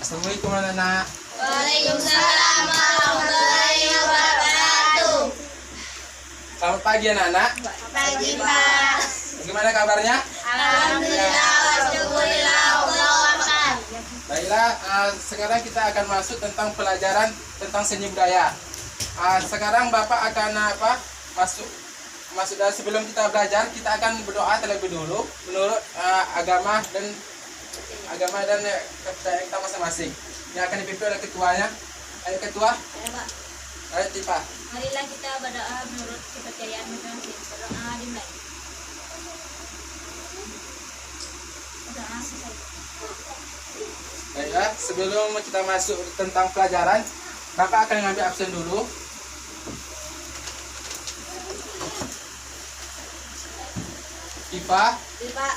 Assalamualaikum anak-anak. Waalaikumsalam warahmatullahi wabarakatuh. Selamat pagi anak-anak. Pagi Pak. Bagaimana kabarnya? Alhamdulillah wasyukurillah Allahu akbar. Baiklah, sekarang kita akan masuk tentang pelajaran tentang seni budaya. Sekarang Bapak akan masuk dan sebelum kita belajar kita akan berdoa terlebih dulu menurut agama dan kepercayaan kita masing-masing. Yang akan dipimpin oleh ketuanya. Ayo ketua. Ya Pak. Ayo Tifa. Marilah kita berdoa menurut kepercayaan masing-masing. Berdoa dimulai. Berdoa selesai. Baiklah, sebelum kita masuk tentang pelajaran, Bapak akan ngambil absen dulu. Tifa, Pak.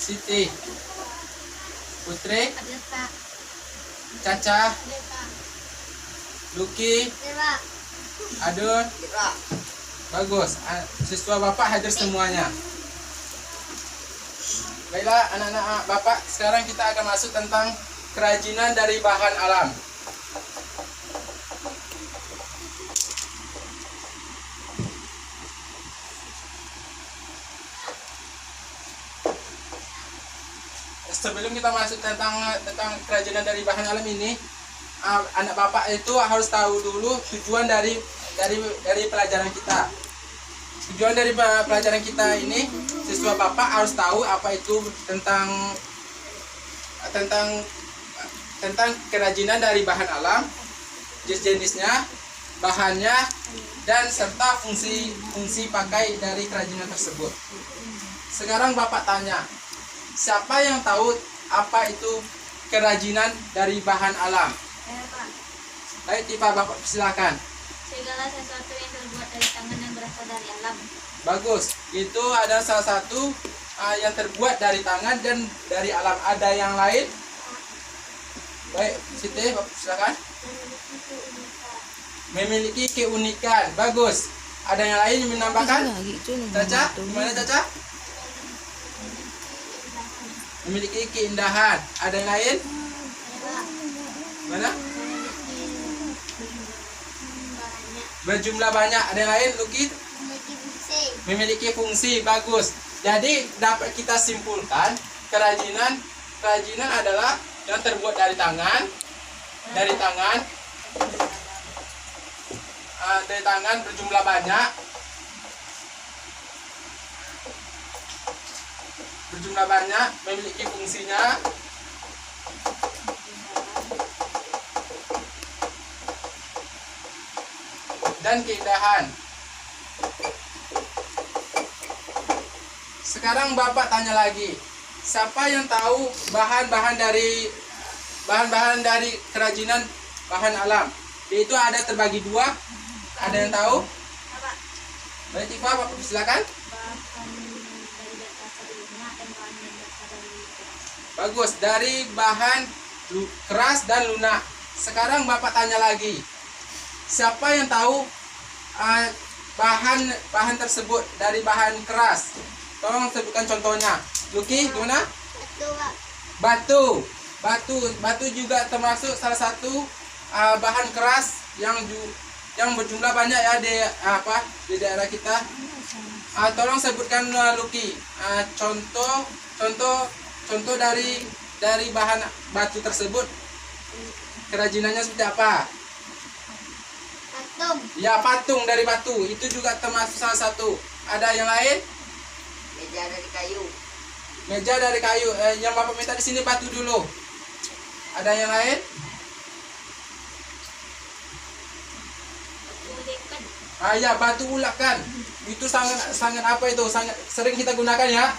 Siti, Putri, Ada Pak. Caca, Ada Pak. Luki, Ada Pak. Adun. Pak. Bagus, siswa Bapak hadir semuanya. Baiklah anak-anak Bapak, sekarang kita akan masuk tentang kerajinan dari bahan alam. Sebelum kita masuk tentang kerajinan dari bahan alam ini, anak Bapak itu harus tahu dulu tujuan dari pelajaran kita. Tujuan dari pelajaran kita ini, siswa Bapak harus tahu apa itu tentang kerajinan dari bahan alam, jenis-jenisnya, bahannya, dan serta fungsi pakai dari kerajinan tersebut. Sekarang Bapak tanya, siapa yang tahu apa itu kerajinan dari bahan alam? Ya Pak. Baik, Tifa, Bapak silakan. Segala sesuatu yang terbuat dari tangan yang berasal dari alam. Bagus, itu ada salah satu yang terbuat dari tangan dan dari alam. Ada yang lain? Baik, Siti, Bapak silakan. Memiliki keunikan. Bagus. Ada yang lain yang menambahkan? Caca, gimana Caca? Memiliki keindahan. Ada yang lain? Mana? Berjumlah banyak. Ada yang lain, Luki? Memiliki fungsi. Bagus. Jadi dapat kita simpulkan kerajinan adalah yang terbuat dari tangan, berjumlah banyak, memiliki fungsinya, dan keindahan. Sekarang Bapak tanya lagi, siapa yang tahu bahan-bahan dari kerajinan bahan alam? Itu ada terbagi dua. Ada yang tahu? Bapak. Baik, Tifa, Bapak silakan. Bahan dari berasal dari lunak dan bahan yang berasal dari keras. Bagus, dari bahan keras dan lunak. Sekarang Bapak tanya lagi, siapa yang tahu bahan tersebut dari bahan keras? Tolong sebutkan contohnya. Luki, gimana? Batu. Batu juga termasuk salah satu bahan keras yang berjumlah banyak ya di daerah kita. Tolong sebutkan Luki. Contoh dari bahan batu tersebut. Kerajinannya seperti apa? Patung. Ya, patung dari batu. Itu juga termasuk salah satu. Ada yang lain? Meja dari kayu. Meja dari kayu. Yang Bapak minta di sini batu dulu. Ada yang lain? Ya, batu ulakan. Itu sangat apa itu? Sangat sering kita gunakan ya.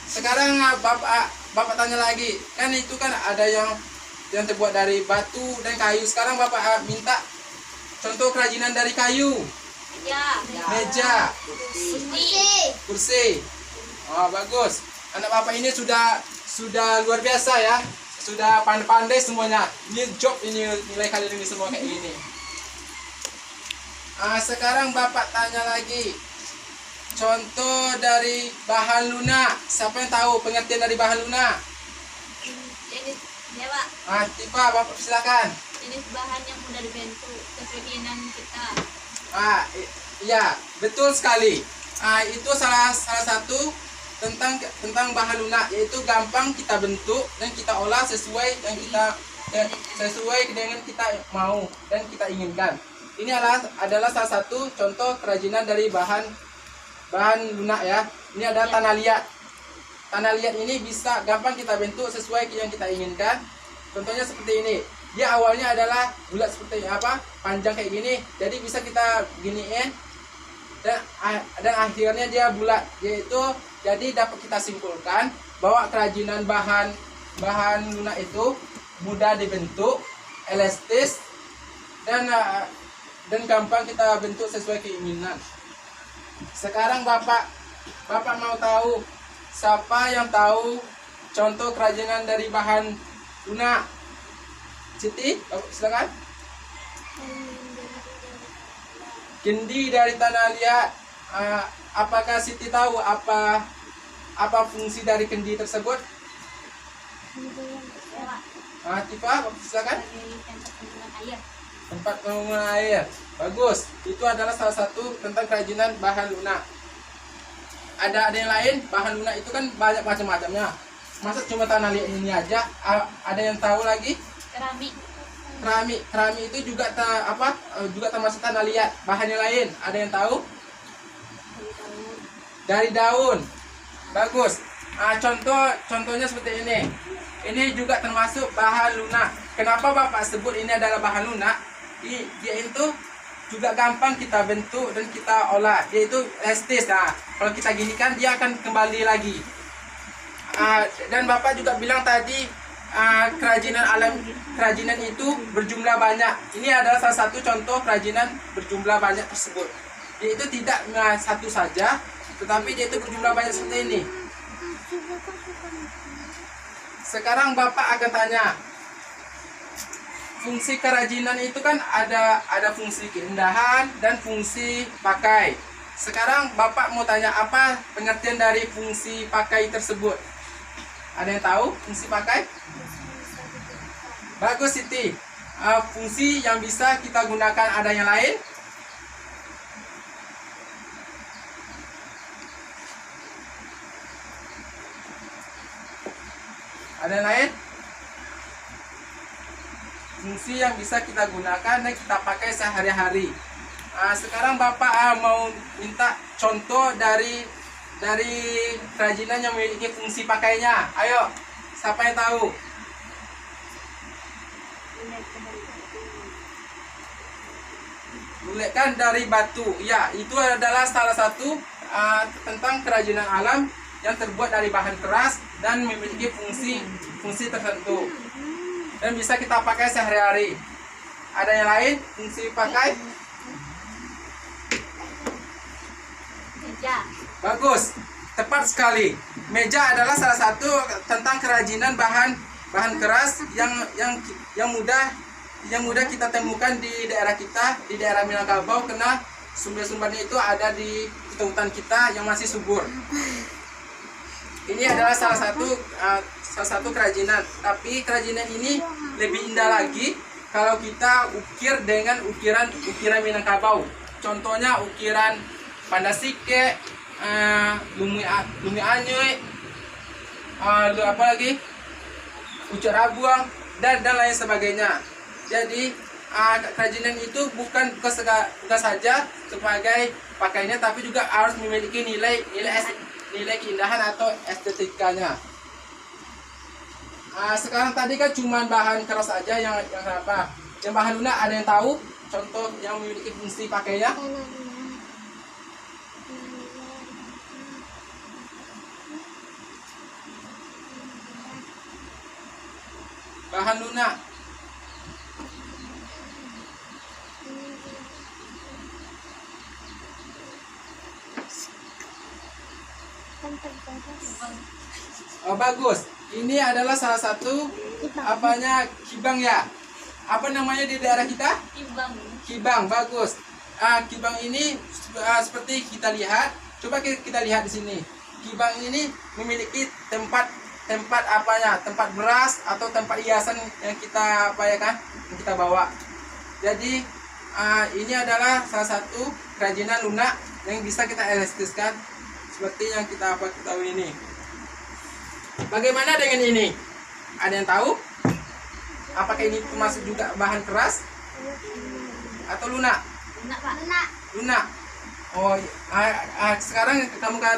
Sekarang Bapak tanya lagi. Kan itu kan ada yang terbuat dari batu dan kayu. Sekarang Bapak minta contoh kerajinan dari kayu. Meja, kursi. Oh, bagus. Anak Bapak ini sudah luar biasa ya. Sudah pandai-pandai semuanya. Ini job ini nilai kalian ini semua kayak gini. Sekarang Bapak tanya lagi. Contoh dari bahan lunak. Siapa yang tahu pengertian dari bahan lunak? Jenis, ya Pak, Tifa, Bapak silakan. jenis bahan yang mudah dibentuk sesuai keinginan kita. Iya, betul sekali. Itu salah satu tentang bahan lunak, yaitu gampang kita bentuk dan kita olah sesuai dengan kita mau dan kita inginkan. Ini adalah salah satu contoh kerajinan dari bahan lunak ya. Ini adalah tanah liat. Tanah liat ini bisa gampang kita bentuk sesuai yang kita inginkan. Contohnya seperti ini. Dia awalnya adalah bulat seperti apa? Panjang kayak gini. Jadi bisa kita giniin dan akhirnya dia bulat. Jadi dapat kita simpulkan bahwa kerajinan bahan lunak itu mudah dibentuk, elastis dan gampang kita bentuk sesuai keinginan. Sekarang Bapak mau tahu siapa yang tahu contoh kerajinan dari bahan lunak? Siti, silakan. Kendi dari tanah liat. Apakah Siti tahu apa fungsi dari kendi tersebut? Tifa, silakan. Tempat penampungan air. Bagus. Itu adalah salah satu tentang kerajinan bahan lunak. Ada yang lain? Bahan lunak itu kan banyak macam-macamnya. Masa cuma tanah liat ini aja? Ada yang tahu lagi? Keramik itu juga juga termasuk tanah liat. Bahan yang lain ada yang tahu? Dari daun. Bagus. Contohnya seperti ini. Ini juga termasuk bahan lunak. Kenapa Bapak sebut ini adalah bahan lunak? Dia itu juga gampang kita bentuk dan kita olah. Dia itu elastis. Kalau kita ginikan dia akan kembali lagi. Dan Bapak juga bilang tadi kerajinan itu berjumlah banyak. Ini adalah salah satu contoh kerajinan berjumlah banyak tersebut. Dia itu tidak satu saja, tetapi dia itu berjumlah banyak seperti ini. Sekarang Bapak akan tanya, fungsi kerajinan itu kan ada fungsi keindahan dan fungsi pakai. Sekarang Bapak mau tanya apa pengertian dari fungsi pakai tersebut? Ada yang tahu fungsi pakai? Bagus Siti. Fungsi yang bisa kita gunakan ada yang lain? Ada yang lain? Fungsi yang bisa kita gunakan dan kita pakai sehari-hari. Sekarang Bapak mau minta contoh dari kerajinan yang memiliki fungsi pakainya. Ayo, siapa yang tahu? Bulekan dari batu. Ya, itu adalah salah satu tentang kerajinan alam yang terbuat dari bahan keras dan memiliki fungsi tertentu dan bisa kita pakai sehari-hari. Ada yang lain fungsi pakai? Meja. Bagus, tepat sekali. Meja adalah salah satu tentang kerajinan bahan keras yang mudah kita temukan di daerah kita, di daerah Minangkabau, karena sumber-sumbernya itu ada di hutan kita yang masih subur. Ini adalah salah satu kerajinan, tapi kerajinan ini lebih indah lagi kalau kita ukir dengan ukiran Minangkabau. Contohnya ukiran Pandasike, Lumi Anyoi, apa lagi? Ucap Rabuang dan lain sebagainya. Jadi kerajinan itu bukan saja sebagai pakainya, tapi juga harus memiliki nilai keindahan atau estetikanya. Sekarang tadi kan cuma bahan keras aja yang apa? Yang bahan lunak ada yang tahu contoh yang memiliki fungsi pakainya? Bahan lunak. Oh, bagus. Ini adalah salah satu kibang ya. Apa namanya di daerah kita? Kibang, bagus. Kibang ini seperti kita lihat. Coba kita lihat di sini. Kibang ini memiliki tempat tempat apanya, tempat beras atau tempat hiasan yang kita apa ya kan, yang kita bawa. Jadi ini adalah salah satu kerajinan lunak yang bisa kita elastiskan seperti yang kita ketahui ini. Bagaimana dengan ini? Ada yang tahu? Apakah ini termasuk juga bahan keras atau lunak? Lunak, Pak. Lunak. Lunak. Oh, sekarang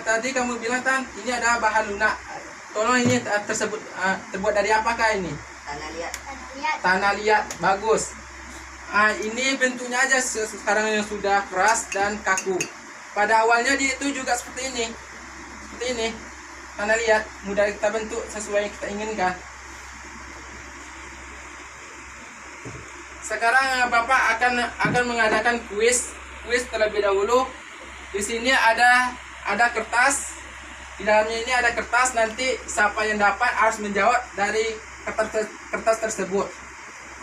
tadi kamu bilang kan ini ada bahan lunak. Tolong ini tersebut terbuat dari apakah ini? Tanah liat. Tanah liat. Bagus. Ini bentuknya aja sekarang yang sudah keras dan kaku. Pada awalnya dia itu juga seperti ini. Seperti ini. Tanah liat, mudah kita bentuk sesuai yang kita inginkan. Sekarang Bapak akan mengadakan kuis terlebih dahulu. Di sini ada kertas. Di dalamnya ini ada kertas. Nanti siapa yang dapat harus menjawab dari kertas tersebut.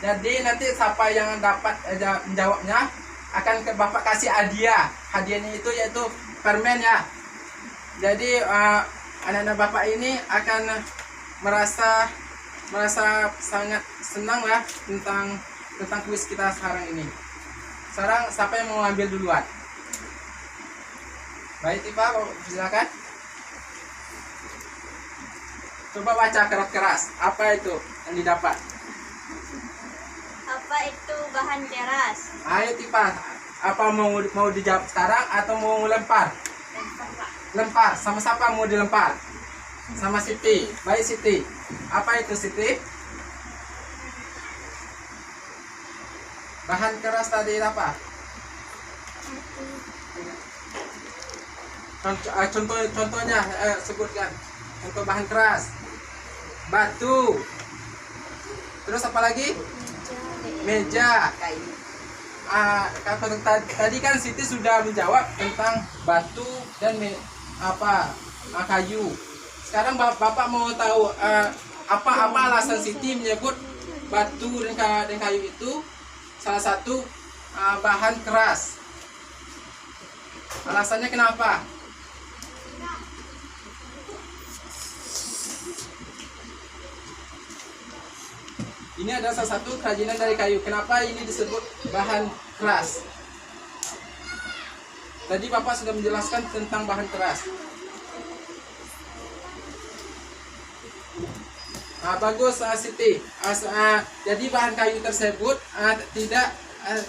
Jadi nanti siapa yang dapat menjawabnya akan ke Bapak kasih hadiah. Hadiahnya itu yaitu permen ya. Jadi anak-anak Bapak ini akan merasa sangat senang lah tentang kuis kita sekarang ini. Sekarang siapa yang mau ambil duluan? Baik, Tifa, silakan. Coba baca keras-keras. Apa itu yang didapat? Apa itu bahan keras? Ayo Tifa, apa mau dijawab sekarang atau mau lempar? Lempar, Pak. Lempar. Sama siapa mau dilempar? Sama Siti. Baik Siti. Apa itu Siti? Bahan keras tadi apa? Contohnya sebutkan. Contoh bahan keras. Batu. Terus apa lagi? Meja. Kayu. Tadi kan Siti sudah menjawab tentang batu dan kayu. Sekarang Bapak mau tahu apa alasan Siti menyebut batu dan kayu itu salah satu bahan keras. Alasannya kenapa? Ini adalah salah satu kerajinan dari kayu. Kenapa ini disebut bahan keras? Tadi Bapak sudah menjelaskan tentang bahan keras. Bagus Siti. Jadi bahan kayu tersebut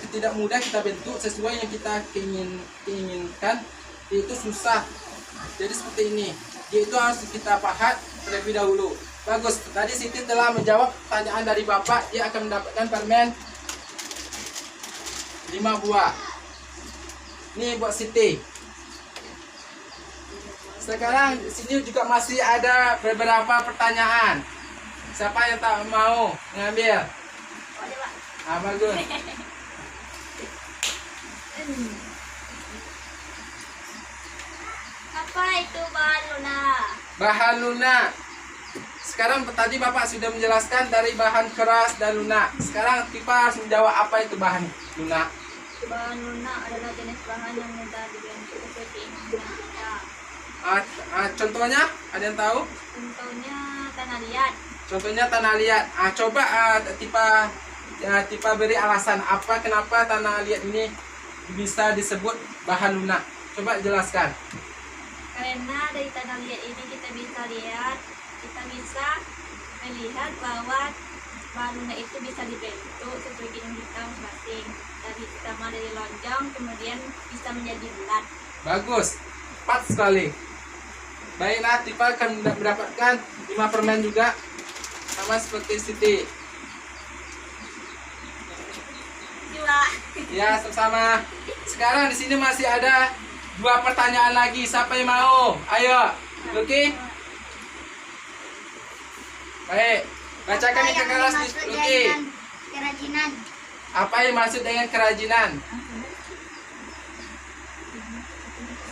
tidak mudah kita bentuk sesuai yang kita inginkan. Itu susah. Jadi seperti ini. Itu harus kita pahat terlebih dahulu. Bagus. Tadi Siti telah menjawab pertanyaan dari Bapak. Dia akan mendapatkan permen 5 buah. Ini buat Siti. Sekarang di sini juga masih ada beberapa pertanyaan. Siapa yang tak mau mengambil? Boleh, Pak. Bagus. Apa itu bahan lunak? Bahan lunak. Sekarang tadi Bapak sudah menjelaskan dari bahan keras dan lunak. Sekarang Tifa harus menjawab apa itu bahan lunak. Bahan lunak adalah jenis bahan yang mudah dibentuk sesuai keinginan kita. Contohnya, ada yang tahu? Contohnya tanah liat. Contohnya tanah liat. Coba Tifa beri alasan apa kenapa tanah liat ini bisa disebut bahan lunak. Coba jelaskan. Karena dari tanah liat ini kita bisa melihat bahwa bahan lunak itu bisa dibentuk sesuai keinginan kita masing-masing. Pertama dari lonjong, kemudian bisa menjadi bulat. Bagus, tepat sekali. Baiklah, Tifa akan mendapatkan 5 permen juga, sama seperti Siti. Dua. Ya, sama-sama. Sekarang di sini masih ada 2 pertanyaan lagi. Siapa yang mau? Ayo, Luki. Baik, bacakan yang keras Luki. Kerajinan. Apa yang maksud dengan kerajinan?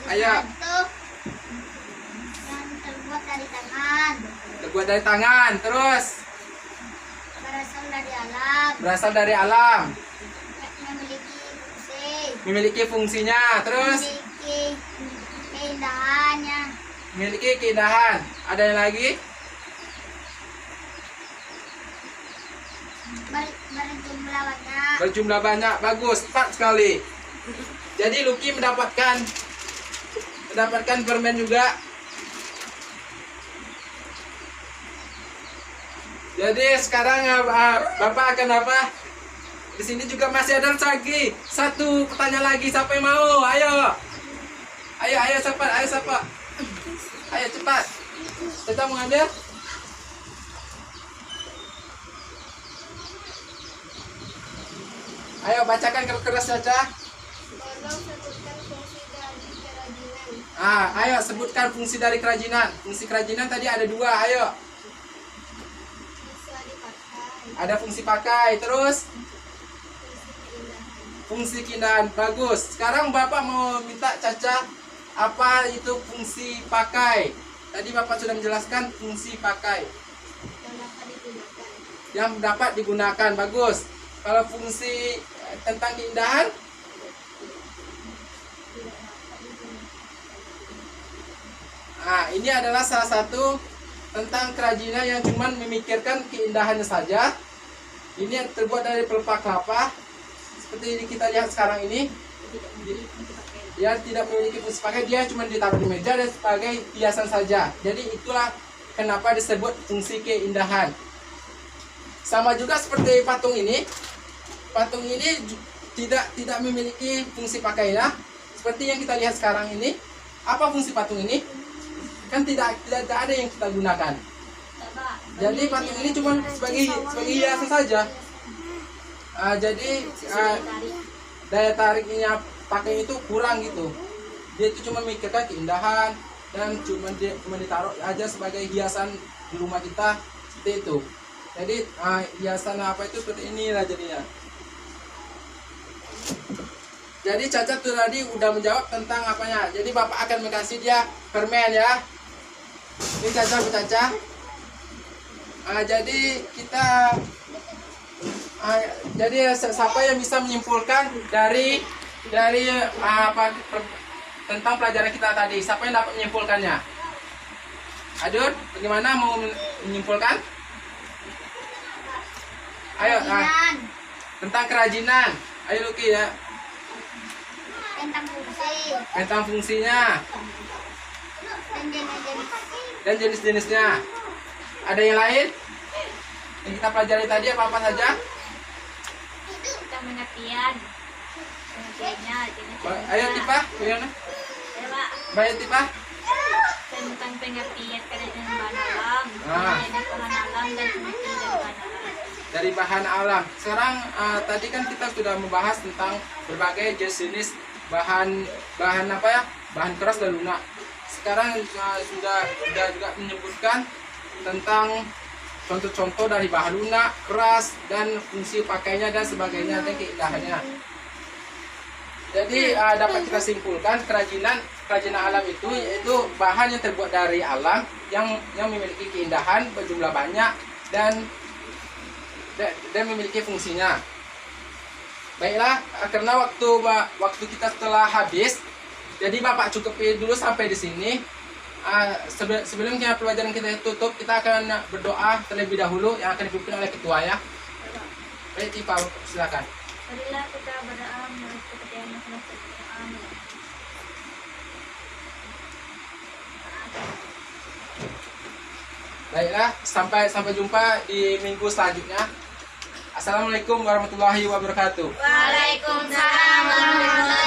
Ayo. Yang terbuat dari tangan. Terbuat dari tangan. Terus Berasal dari alam. berasal dari alam. Memiliki fungsinya. Terus Memiliki keindahannya. memiliki keindahan. Ada yang lagi? Berjumlah banyak. Berjumlah banyak. Bagus, tepat sekali. Jadi Lucky mendapatkan permen juga. Jadi sekarang Bapak akan apa? Di sini juga masih ada lagi satu pertanyaan lagi. Siapa yang mau? Ayo. Ayo cepat, ayo siapa? Ayo cepat. Kita mau ambil? Ayo bacakan keras Caca. Ayo sebutkan fungsi dari kerajinan. Fungsi kerajinan tadi ada 2. Ayo. Ada fungsi pakai, terus fungsi keindahan. Bagus. Sekarang Bapak mau minta Caca apa itu fungsi pakai. Tadi Bapak sudah menjelaskan fungsi pakai yang dapat digunakan. Bagus. Kalau fungsi tentang keindahan, ini adalah salah satu tentang kerajinan yang cuma memikirkan keindahannya saja. Ini yang terbuat dari pelepah kelapa seperti ini kita lihat sekarang ini. Dia tidak memiliki fungsi pakai, dia cuma ditaruh di meja dan sebagai hiasan saja. Jadi itulah kenapa disebut fungsi keindahan. Sama juga seperti patung ini. Patung ini tidak memiliki fungsi pakai ya. Seperti yang kita lihat sekarang ini. Apa fungsi patung ini? Kan tidak ada yang kita gunakan. Jadi patung ini cuma sebagai hiasan saja. Jadi daya tariknya pakai itu kurang gitu. Dia itu cuma mikirkan keindahan dan cuma ditaruh aja sebagai hiasan di rumah kita seperti itu. Jadi hiasan apa itu seperti inilah jadinya. Jadi Caca tuh tadi udah menjawab tentang apanya. Jadi Bapak akan mengasih dia permen ya. Ini Caca. Jadi kita jadi siapa yang bisa menyimpulkan dari apa tentang pelajaran kita tadi? Siapa yang dapat menyimpulkannya? Adun, bagaimana mau menyimpulkan? Ayo, tentang kerajinan. Ayo Lucky ya. Tentang fungsinya. Dan jenis-jenisnya. Ada yang lain? Yang kita pelajari tadi apa saja? Kita pengertian. Ayo Tipa, gimana? Baik Tipa. Tentang pengertian kerajinan bahan alam. Kerajinan bahan alam dan fungsi dari bahan alam. Dari bahan alam. Sekarang tadi kan kita sudah membahas tentang berbagai jenis bahan apa ya? Bahan keras dan lunak. Sekarang sudah juga menyebutkan tentang contoh-contoh dari bahan lunak, keras, dan fungsi pakainya dan sebagainya dan keindahannya. Jadi dapat kita simpulkan kerajinan alam itu yaitu bahan yang terbuat dari alam yang memiliki keindahan berjumlah banyak dan memiliki fungsinya. Baiklah, karena waktu kita telah habis, jadi Bapak cukupi dulu sampai di sini. Sebelumnya pelajaran kita tutup, kita akan berdoa terlebih dahulu yang akan dipimpin oleh ketua ya. Baik, Tipa, silakan. Marilah kita berdoa menurut kepercayaan masing-masing. Baiklah, sampai jumpa di minggu selanjutnya. Assalamualaikum warahmatullahi wabarakatuh. Waalaikumsalam warahmatullahi wabarakatuh.